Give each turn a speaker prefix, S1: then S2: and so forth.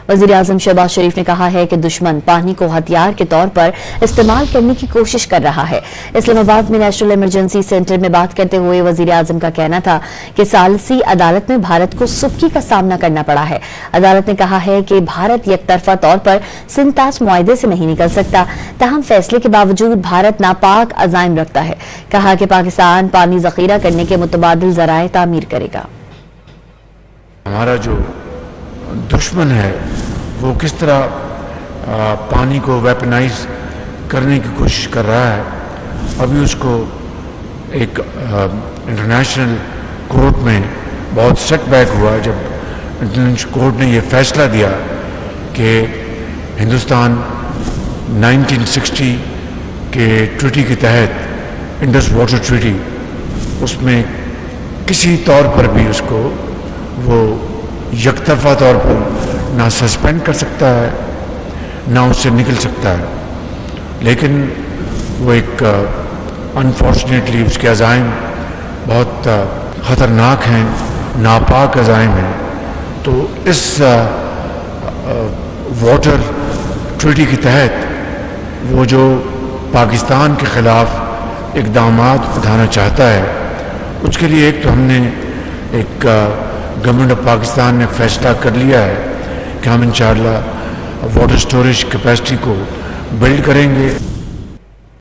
S1: वज़ीर आज़म शहबाज शरीफ ने कहा है कि दुश्मन पानी को हथियार के तौर पर इस्तेमाल करने की कोशिश कर रहा है। इस्लामाबाद में नेशनल इमरजेंसी सेंटर में बात करते हुए वज़ीर आज़म का कहना था कि सालसी अदालत में भारत को सुक्की का सामना करना पड़ा है। अदालत ने कहा है कि भारत यकतरफा तौर पर सिंतास मुआहदे से नहीं निकल सकता, ताहम फैसले के बावजूद भारत नापाक अज़ाइम रखता है। कहा कि पाकिस्तान पानी ज़ख़ीरा करने के मुतबादिल ज़राए तामीर करेगा।
S2: हमारा जो दुश्मन है वो किस तरह पानी को वेपनाइज करने की कोशिश कर रहा है। अभी उसको एक इंटरनेशनल कोर्ट में बहुत सेटबैक हुआ जब इंटरनेशनल कोर्ट ने ये फैसला दिया कि हिंदुस्तान 1960 के ट्रीटी के तहत इंडस वाटर ट्रीटी उसमें किसी तौर पर भी उसको वो यकतरफा तौर पर ना सस्पेंड कर सकता है ना उससे निकल सकता है, लेकिन वो एक अनफॉर्चुनेटली उसके अज़ाइम बहुत ख़तरनाक हैं, नापाक अज़ाइम हैं। तो इस वाटर ट्रीटी के तहत वो जो पाकिस्तान के ख़िलाफ़ इक़दामात उठाना चाहता है उसके लिए एक तो हमने एक गवर्नमेंट ऑफ पाकिस्तान ने फैसला कर लिया है कि हम इंशाअल्लाह वाटर स्टोरेज कैपेसिटी को बिल्ड करेंगे।